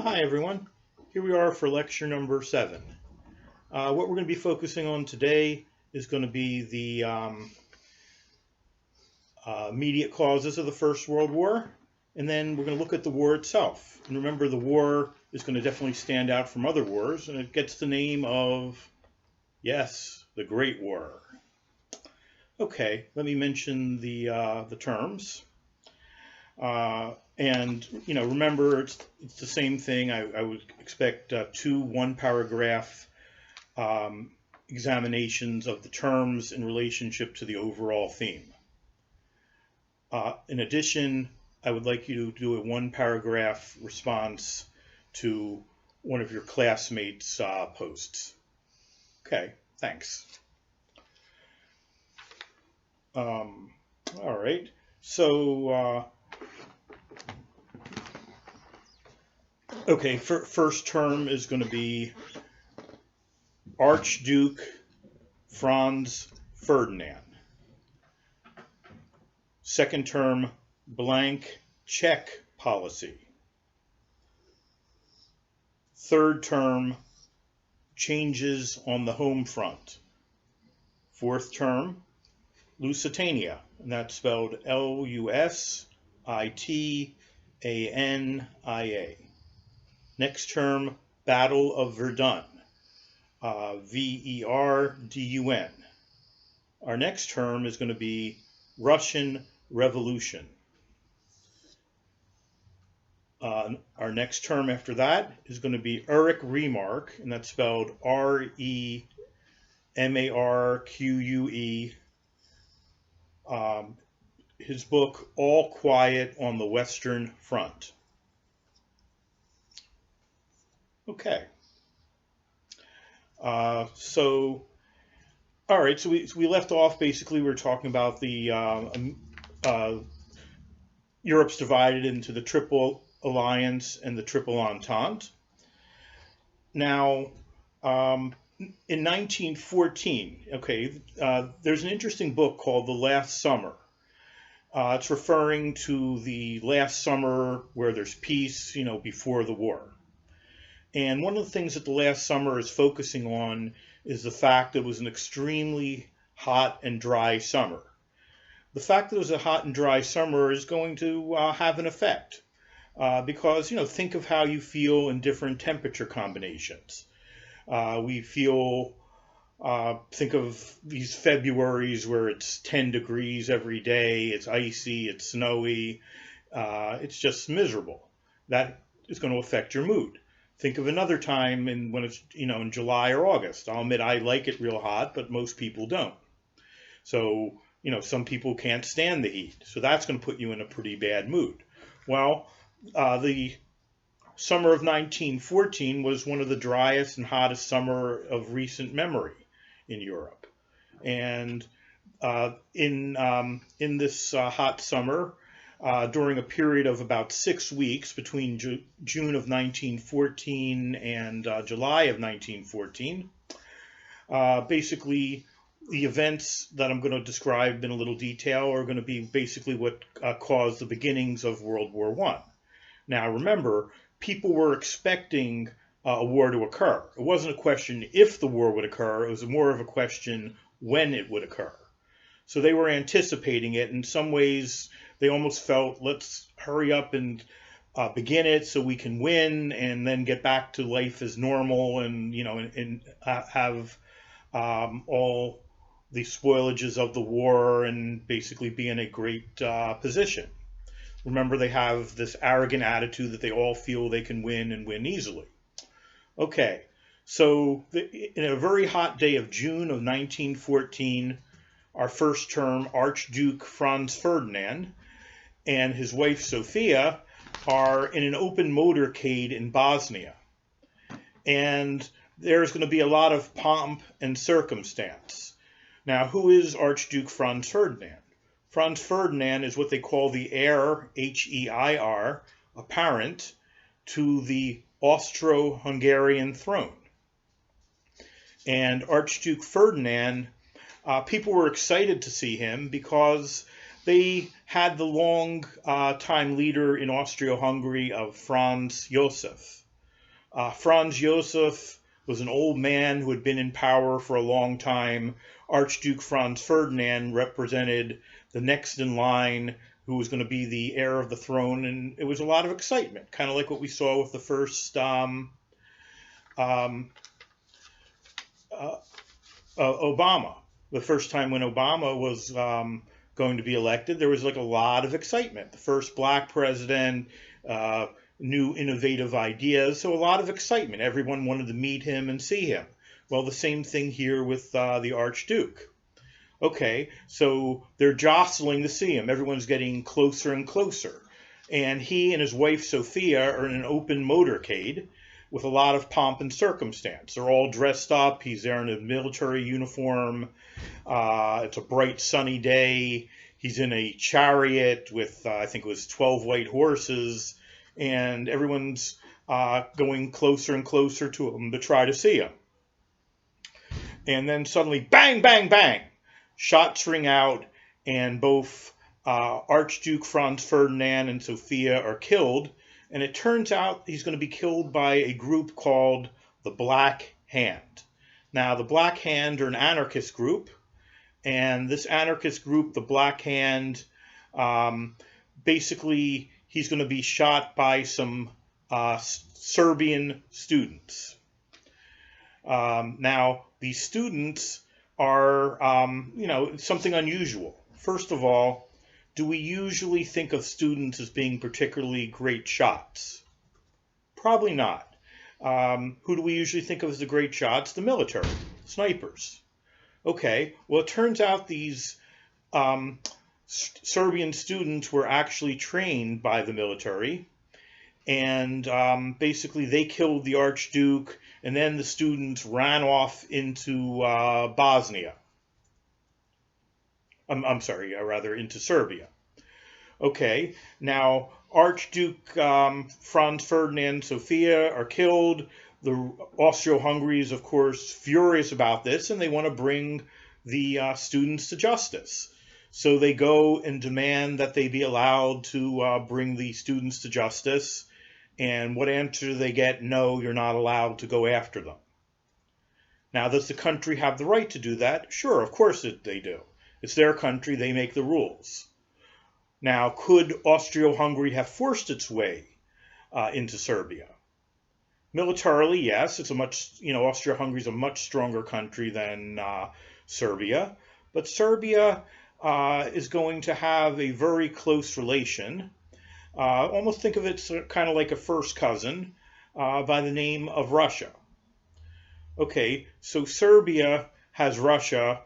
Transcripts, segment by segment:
Hi everyone, here we are for lecture number 7. What we're going to be focusing on today is going to be the immediate causes of the First World War, and then we're going to look at the war itself. And remember, the war is going to definitely stand out from other wars, and it gets the name of, yes, the Great War. Okay, let me mention the terms. And remember, it's the same thing. I would expect 2 one-paragraph examinations of the terms in relationship to the overall theme. In addition, I would like you to do a 1-paragraph response to one of your classmates' posts. Okay, thanks. All right, so okay, first term is going to be Archduke Franz Ferdinand. Second term, blank check policy. Third term, changes on the home front. Fourth term, Lusitania, and that's spelled L-U-S-I-T-A-N-I-A. Next term, Battle of Verdun, V-E-R-D-U-N. Our next term is going to be Russian Revolution. Our next term after that is going to be Erich Remarque, and that's spelled R-E-M-A-R-Q-U-E. His book, All Quiet on the Western Front. Okay. All right, so we left off, basically we were talking about the Europe's divided into the Triple Alliance and the Triple Entente. Now, in 1914, okay, there's an interesting book called The Last Summer. It's referring to the last summer where there's peace, before the war. And one of the things that the last summer is focusing on is the fact that it was an extremely hot and dry summer. The fact that it was a hot and dry summer is going to have an effect because, think of how you feel in different temperature combinations. We feel, think of these Februaries where it's 10 degrees every day, it's icy, it's snowy, it's just miserable. That is going to affect your mood. Think of another time when it's, in July or August. I'll admit I like it real hot, but most people don't. So, some people can't stand the heat. So that's going to put you in a pretty bad mood. Well, the summer of 1914 was one of the driest and hottest summer of recent memory in Europe. And in this hot summer, during a period of about 6 weeks between June of 1914 and July of 1914. Basically, the events that I'm going to describe in a little detail are going to be basically what caused the beginnings of World War I. Now, remember, people were expecting a war to occur. It wasn't a question if the war would occur, it was more of a question when it would occur. So they were anticipating it. In some ways, they almost felt, let's hurry up and begin it so we can win and then get back to life as normal and, have all the spoilages of the war and basically be in a great position. Remember, they have this arrogant attitude that they all feel they can win and win easily. Okay, so in a very hot day of June of 1914, our first term, Archduke Franz Ferdinand and his wife Sophia are in an open motorcade in Bosnia. And there's going to be a lot of pomp and circumstance. Now, who is Archduke Franz Ferdinand? Franz Ferdinand is what they call the heir, H-E-I-R, apparent to the Austro-Hungarian throne. And Archduke Ferdinand, people were excited to see him because they had the long time leader in Austria-Hungary of Franz Josef. Franz Josef was an old man who had been in power for a long time. Archduke Franz Ferdinand represented the next in line who was going to be the heir of the throne, and it was a lot of excitement, kind of like what we saw with the first Obama. The first time when Obama was going to be elected, there was like a lot of excitement. The first black president, new innovative ideas, so a lot of excitement. Everyone wanted to meet him and see him. Well, the same thing here with the Archduke. Okay, so they're jostling to see him. Everyone's getting closer and closer. And he and his wife Sophia are in an open motorcade with a lot of pomp and circumstance. They're all dressed up. He's there in a military uniform. It's a bright sunny day. He's in a chariot with, I think it was 12 white horses. And everyone's going closer and closer to him to try to see him. And then suddenly, bang, bang, bang, shots ring out, and both Archduke Franz Ferdinand and Sophia are killed. And it turns out he's going to be killed by a group called the Black Hand. Now, the Black Hand are an anarchist group. And this anarchist group, the Black Hand, basically, he's going to be shot by some Serbian students. Now, these students are, something unusual. First of all, do we usually think of students as being particularly great shots? Probably not. Who do we usually think of as the great shots? The military, snipers. Okay, well, it turns out these Serbian students were actually trained by the military, and basically they killed the Archduke, and then the students ran off into Bosnia. Into Serbia. Okay, now Archduke Franz Ferdinand and Sophia are killed. The Austro-Hungary is, of course, furious about this, and they want to bring the students to justice. So they go and demand that they be allowed to bring the students to justice. And what answer do they get? No, you're not allowed to go after them. Now, does the country have the right to do that? Sure, of course they do. It's their country, they make the rules. Now, could Austro-Hungary have forced its way into Serbia? Militarily, yes. It's Austro-Hungary is a much stronger country than Serbia. But Serbia is going to have a very close relation. Almost think of it kind of like a first cousin by the name of Russia. Okay, so Serbia has Russia,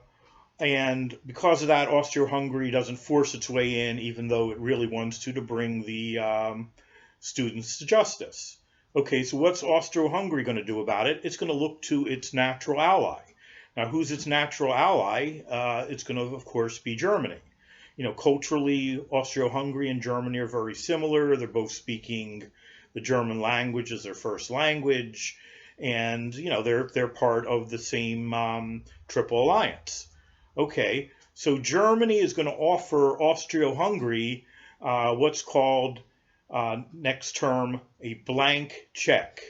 and because of that, Austro-Hungary doesn't force its way in, even though it really wants to bring the students to justice. Okay, so what's Austro-Hungary going to do about it? It's going to look to its natural ally. Now, who's its natural ally? It's going to, of course, be Germany. Culturally, Austro-Hungary and Germany are very similar. They're both speaking the German language as their first language, and they're part of the same Triple Alliance. Okay, so Germany is going to offer Austro-Hungary what's called next term a blank check.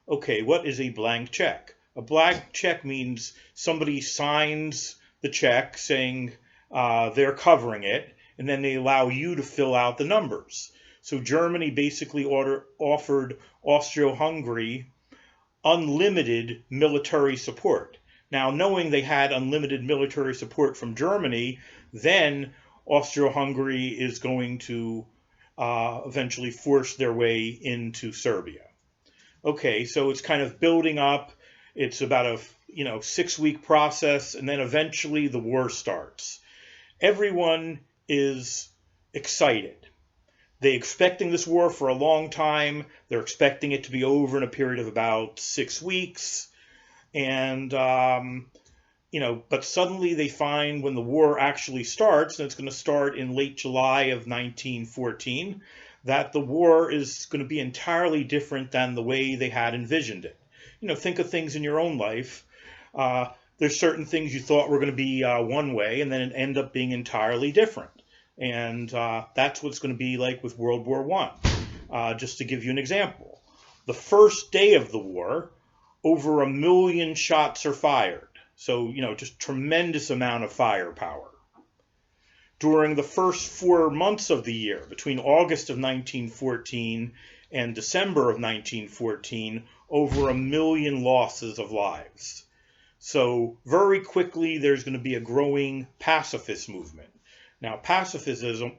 Okay, what is a blank check? A blank check means somebody signs the check saying they're covering it, and then they allow you to fill out the numbers. So Germany basically offered Austro-Hungary unlimited military support. Now, knowing they had unlimited military support from Germany, then Austro-Hungary is going to eventually force their way into Serbia. Okay, so it's kind of building up. It's about a 6-week process, and then eventually the war starts. Everyone is excited. They're expecting this war for a long time. They're expecting it to be over in a period of about 6 weeks. And, but suddenly they find when the war actually starts, and it's going to start in late July of 1914, that the war is going to be entirely different than the way they had envisioned it. Think of things in your own life. There's certain things you thought were going to be one way, and then it ended up being entirely different. And that's what it's going to be like with World War I. Just to give you an example. The first day of the war, over 1 million shots are fired. So, just tremendous amount of firepower. During the first 4 months of the year, between August of 1914 and December of 1914, over 1 million losses of lives. So very quickly, there's going to be a growing pacifist movement. Now, pacifism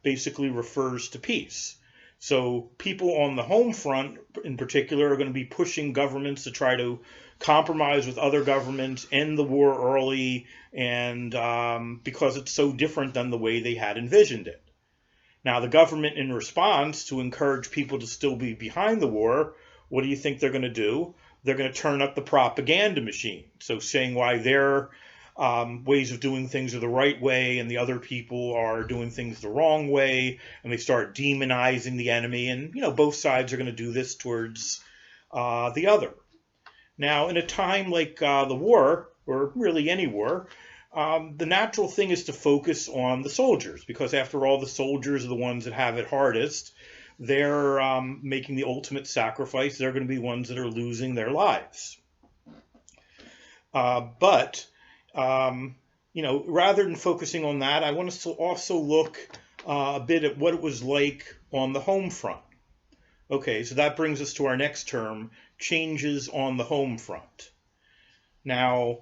basically refers to peace. So people on the home front, in particular, are going to be pushing governments to try to compromise with other governments, end the war early, and because it's so different than the way they had envisioned it. Now, the government, in response to encourage people to still be behind the war, what do you think they're going to do? They're going to turn up the propaganda machine. So saying why their ways of doing things are the right way and the other people are doing things the wrong way, and they start demonizing the enemy. And, both sides are going to do this towards the other. Now, in a time like the war, or really any war, the natural thing is to focus on the soldiers, because after all, the soldiers are the ones that have it hardest. They're making the ultimate sacrifice. They're going to be ones that are losing their lives. But rather than focusing on that, I want us to also look a bit at what it was like on the home front. Okay, so that brings us to our next term, changes on the home front. Now,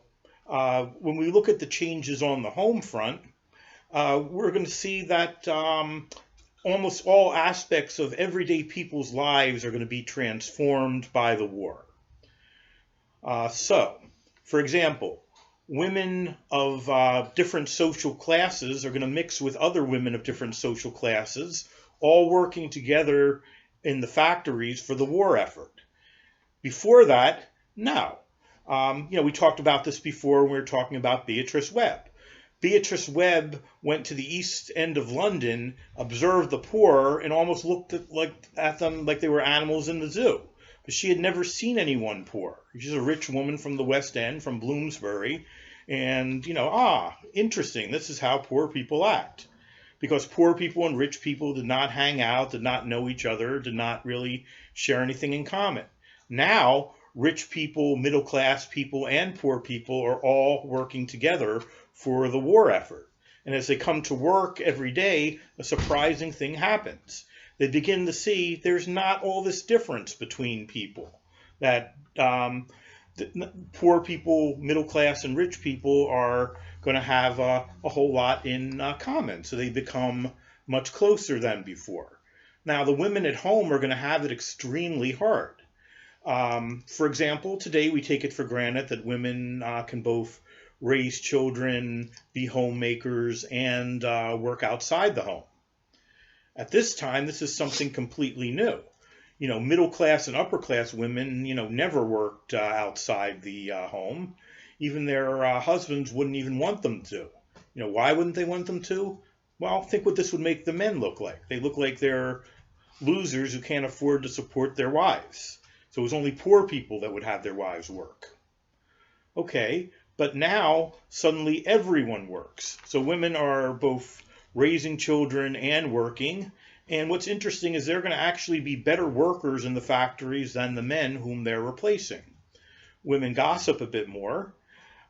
when we look at the changes on the home front, we're going to see that almost all aspects of everyday people's lives are going to be transformed by the war. So, for example, women of different social classes are going to mix with other women of different social classes, all working together in the factories for the war effort. Before that, no. We talked about this before when we were talking about Beatrice Webb. Beatrice Webb went to the East End of London, observed the poor, and almost looked at them like they were animals in the zoo. But she had never seen anyone poor. She's a rich woman from the West End, from Bloomsbury. And, interesting, this is how poor people act. Because poor people and rich people did not hang out, did not know each other, did not really share anything in common. Now, rich people, middle class people, and poor people are all working together for the war effort. And as they come to work every day, a surprising thing happens. They begin to see there's not all this difference between people. That poor people, middle class, and rich people are going to have a whole lot in common. So they become much closer than before. Now, the women at home are going to have it extremely hard. For example, today we take it for granted that women can both raise children, be homemakers, and work outside the home. At this time, this is something completely new. Middle class and upper class women, never worked outside the home. Even their husbands wouldn't even want them to. Why wouldn't they want them to? Well, think what this would make the men look like. They look like they're losers who can't afford to support their wives. So it was only poor people that would have their wives work. Okay, but now suddenly everyone works. So women are both raising children and working. And what's interesting is they're going to actually be better workers in the factories than the men whom they're replacing. Women gossip a bit more,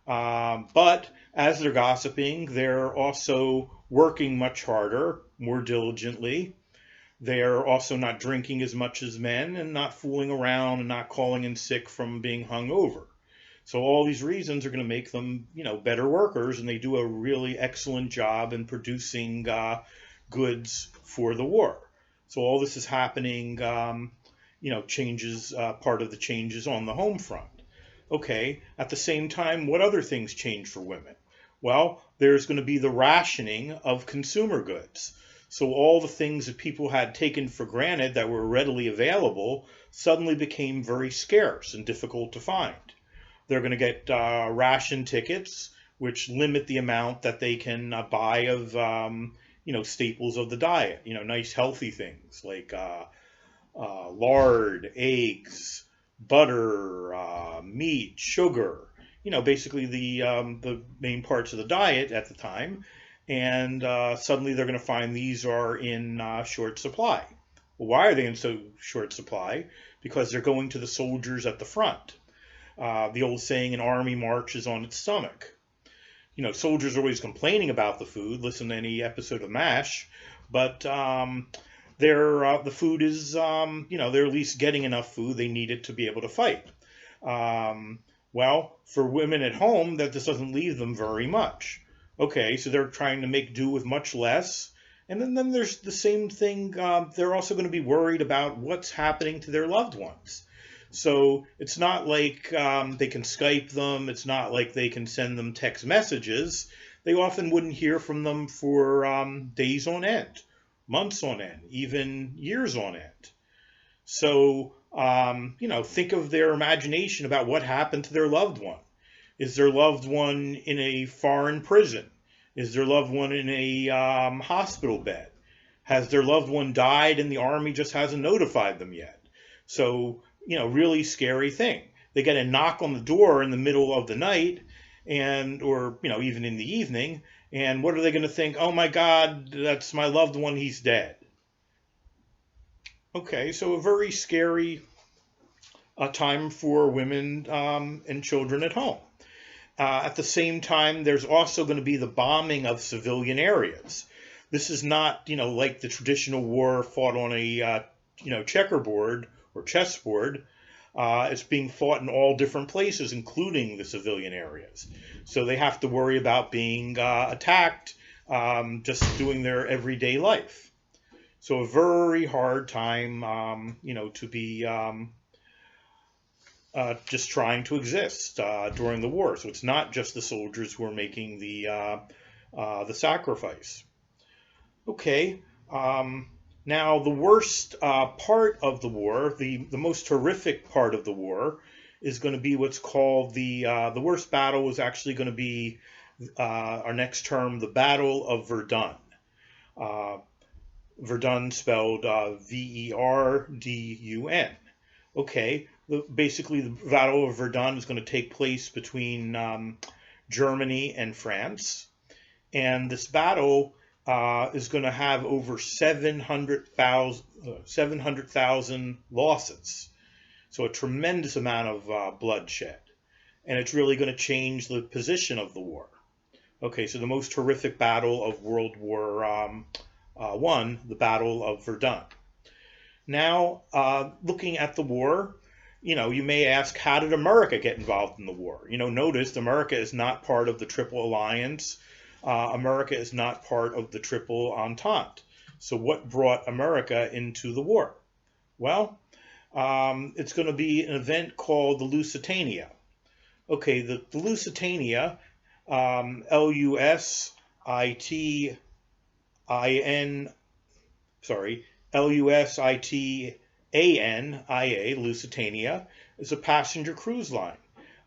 but as they're gossiping, they're also working much harder, more diligently. They're also not drinking as much as men and not fooling around and not calling in sick from being hungover. So all these reasons are going to make them, better workers, and they do a really excellent job in producing goods for the war. So all this is happening, changes, part of the changes on the home front. Okay, at the same time, what other things change for women? Well, there's going to be the rationing of consumer goods. So all the things that people had taken for granted that were readily available suddenly became very scarce and difficult to find. They're going to get ration tickets, which limit the amount that they can buy of, staples of the diet. Nice healthy things like lard, eggs, butter, meat, sugar. Basically the main parts of the diet at the time. And suddenly they're going to find these are in short supply. Well, why are they in so short supply? Because they're going to the soldiers at the front. The old saying, an army marches on its stomach. Soldiers are always complaining about the food. Listen to any episode of MASH, but the food is, they're at least getting enough food. They need it to be able to fight. Well, for women at home, that this doesn't leave them very much. Okay, so they're trying to make do with much less. And then there's the same thing. They're also going to be worried about what's happening to their loved ones. So it's not like they can Skype them. It's not like they can send them text messages. They often wouldn't hear from them for days on end, months on end, even years on end. So, think of their imagination about what happened to their loved one. Is their loved one in a foreign prison? Is their loved one in a hospital bed? Has their loved one died and the army just hasn't notified them yet? So, really scary thing. They get a knock on the door in the middle of the night or even in the evening. And what are they going to think? Oh my God, that's my loved one. He's dead. Okay, so a very scary time for women and children at home. At the same time, there's also going to be the bombing of civilian areas. This is not, like the traditional war fought on a, checkerboard or chessboard. It's being fought in all different places, including the civilian areas. So they have to worry about being attacked, just doing their everyday life. So a very hard time, to be just trying to exist during the war. So it's not just the soldiers who are making the sacrifice. Okay. Now the worst part of the war, the most horrific part of the war, is going to be what's called the worst battle is actually going to be our next term, the Battle of Verdun. Verdun spelled Verdun. Okay, basically the Battle of Verdun is going to take place between Germany and France. And this battle is going to have over 700,000 losses. So a tremendous amount of bloodshed. And it's really going to change the position of the war. Okay, so the most horrific battle of World War I, the Battle of Verdun. Now, looking at the war, you may ask, how did America get involved in the war? Notice America is not part of the Triple Alliance. America is not part of the Triple Entente. So what brought America into the war? Well, it's going to be an event called the Lusitania. Okay, the Lusitania, Lusitania, Lusitania, is a passenger cruise line.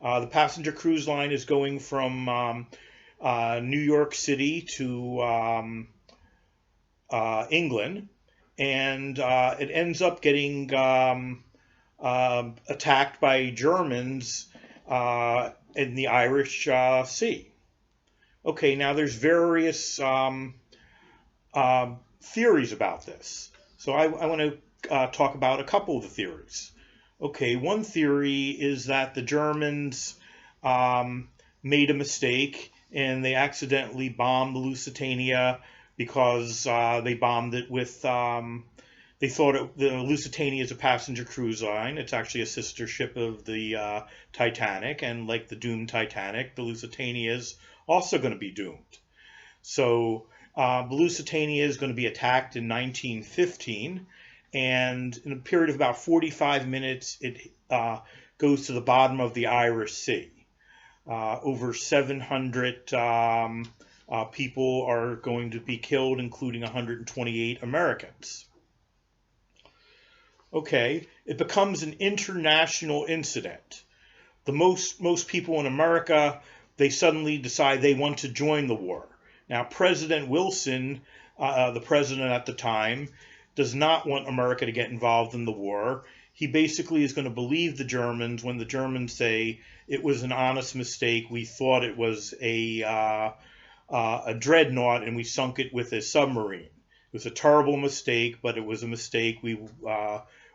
The passenger cruise line is going from New York City to England, and it ends up getting attacked by Germans in the Irish Sea. Okay, now there's various theories about this. So I want to talk about a couple of the theories. Okay, one theory is that the Germans made a mistake and they accidentally bombed the Lusitania because they bombed it with, they thought the Lusitania is a passenger cruise line. It's actually a sister ship of the Titanic, and like the doomed Titanic, the Lusitania is also going to be doomed. So the Lusitania is going to be attacked in 1915, and in a period of about 45 minutes, it goes to the bottom of the Irish Sea. Over 700 people are going to be killed, including 128 Americans. Okay, it becomes an international incident. Most people in America, they suddenly decide they want to join the war. Now, President Wilson, the president at the time, does not want America to get involved in the war. He basically is going to believe the Germans when the Germans say it was an honest mistake. We thought it was a dreadnought and we sunk it with a submarine. was a terrible mistake, but it was a mistake. We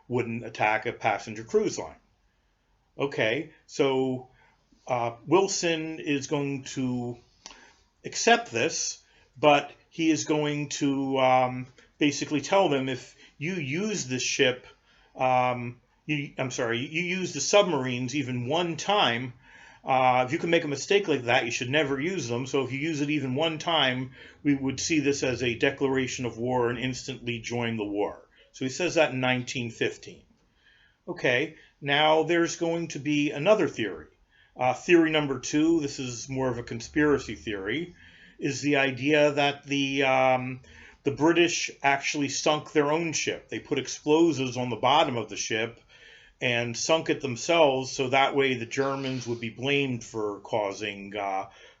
wouldn't attack a passenger cruise line. Okay, so Wilson is going to accept this, but he is going to basically tell them, if you use this ship, you use the submarines even one time, if you can make a mistake like that, you should never use them. So if you use it even one time, we would see this as a declaration of war and instantly join the war. So he says that in 1915. Okay, now there's going to be another theory. Theory number two, this is more of a conspiracy theory, is the idea that the British actually sunk their own ship. They put explosives on the bottom of the ship and sunk it themselves, so that way the Germans would be blamed for causing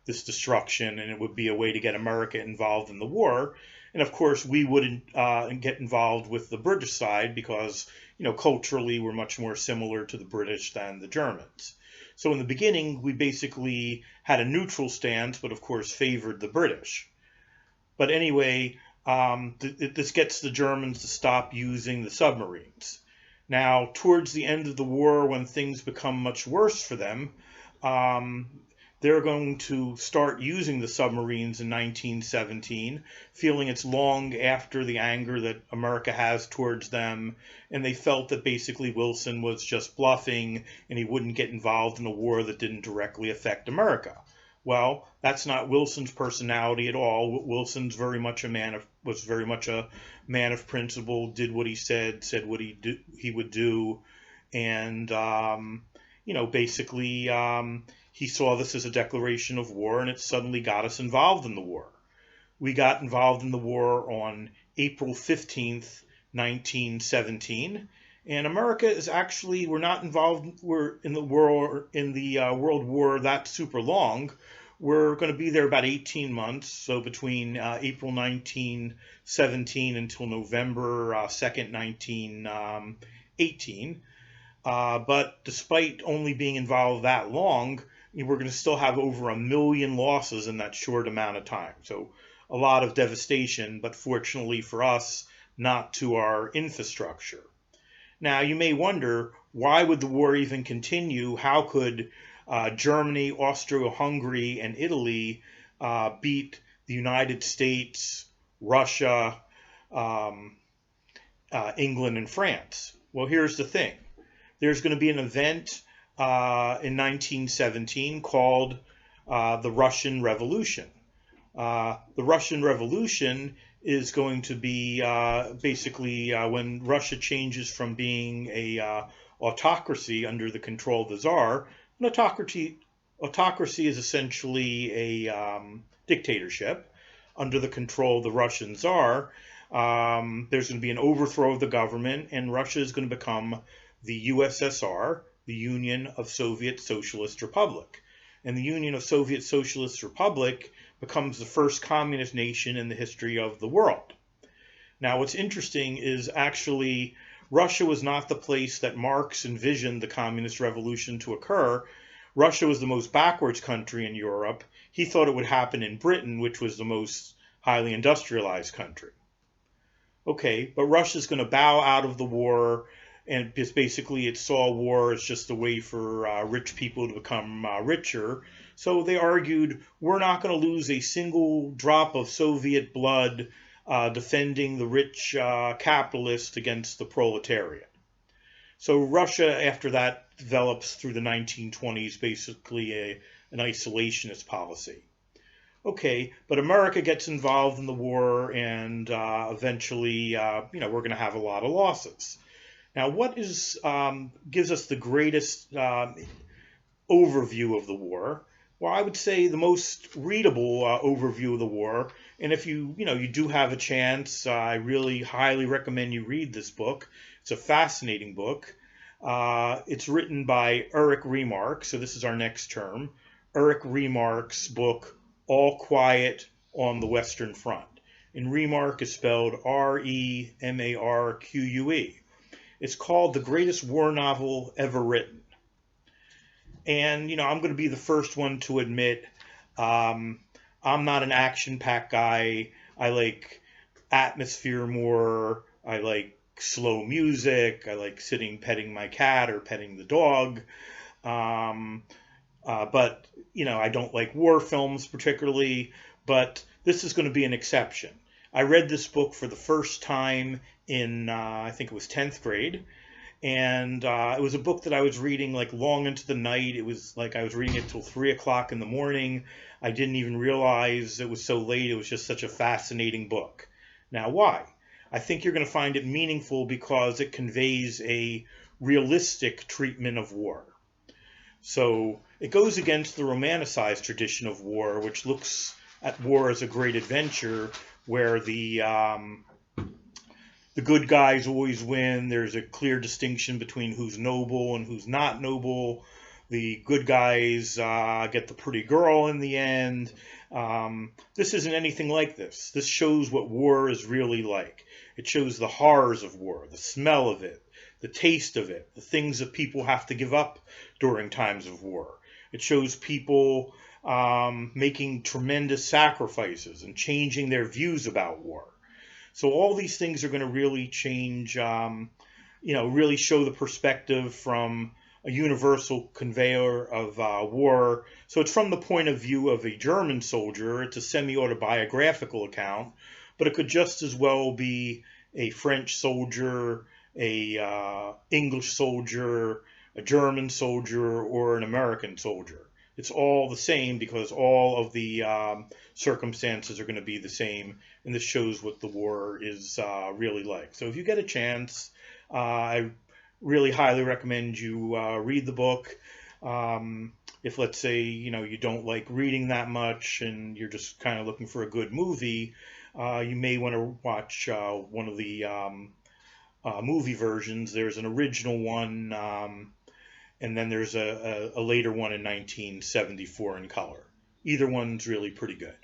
this destruction, and it would be a way to get America involved in the war. And of course, we wouldn't get involved with the British side because, culturally we're much more similar to the British than the Germans. So in the beginning, we basically had a neutral stance, but of course favored the British. But anyway, this gets the Germans to stop using the submarines. Now, towards the end of the war, when things become much worse for them, they're going to start using the submarines in 1917, feeling it's long after the anger that America has towards them, and they felt that basically Wilson was just bluffing and he wouldn't get involved in a war that didn't directly affect America. Well, that's not Wilson's personality at all. Wilson's was very much a man of principle, did what he said what he would do, and basically he saw this as a declaration of war, and it suddenly got us involved in the war. We got involved in the war on April 15th, 1917, and America is actually, we're not involved, we're in the World War that super long. We're going to be there about 18 months, so between April 1917 until November 2nd, 1918. But despite only being involved that long, we're going to still have over 1 million losses in that short amount of time. So a lot of devastation, but fortunately for us, not to our infrastructure. Now, you may wonder, why would the war even continue? How could Germany, Austria-Hungary, and Italy beat the United States, Russia, England, and France? Well, here's the thing. There's going to be an event in 1917 called the Russian Revolution. The Russian Revolution is going to be basically when Russia changes from being a autocracy under the control of the Tsar. An autocracy is essentially a dictatorship under the control of the Russian Tsar. There's going to be an overthrow of the government, and Russia is going to become the USSR, the Union of Soviet Socialist Republic. And the Union of Soviet Socialist Republic becomes the first communist nation in the history of the world. Now, what's interesting is actually Russia was not the place that Marx envisioned the communist revolution to occur. Russia was the most backwards country in Europe. He thought it would happen in Britain, which was the most highly industrialized country. Okay, but Russia's going to bow out of the war, and basically it saw war as just a way for rich people to become richer. So they argued, we're not going to lose a single drop of Soviet blood defending the rich capitalists against the proletariat. So Russia, after that, develops through the 1920s basically an isolationist policy. Okay, but America gets involved in the war, and eventually, we're going to have a lot of losses. Now, what gives us the greatest overview of the war? Well, I would say the most readable overview of the war. And if you do have a chance, I really highly recommend you read this book. It's a fascinating book. It's written by Erich Remarque. So this is our next term. Erich Remarque's book, All Quiet on the Western Front. And Remarque is spelled R-E-M-A-R-Q-U-E. It's called the greatest war novel ever written. And, I'm going to be the first one to admit I'm not an action-packed guy. I like atmosphere more. I like slow music. I like sitting petting my cat or petting the dog. Um, but I don't like war films particularly. But this is going to be an exception. I read this book for the first time in I think it was 10th grade, and it was a book that I was reading like long into the night. It was like I was reading it till 3 o'clock in the morning. I didn't even realize it was so late. It was just such a fascinating book. Now, why? I think you're going to find it meaningful because it conveys a realistic treatment of war. So it goes against the romanticized tradition of war, which looks at war as a great adventure where the good guys always win. There's a clear distinction between who's noble and who's not noble. The good guys get the pretty girl in the end. This isn't anything like this. This shows what war is really like. It shows the horrors of war, the smell of it, the taste of it, the things that people have to give up during times of war. It shows people making tremendous sacrifices and changing their views about war. So all these things are going to really change, really show the perspective from a universal conveyor of war. So it's from the point of view of a German soldier. It's a semi-autobiographical account, but it could just as well be a French soldier, a English soldier, a German soldier, or an American soldier. It's all the same because all of the circumstances are going to be the same, and this shows what the war is really like. So if you get a chance, I really highly recommend you read the book. If, let's say, you don't like reading that much and you're just kind of looking for a good movie, you may want to watch one of the movie versions. There's an original one, and then there's a later one in 1974 in color. Either one's really pretty good.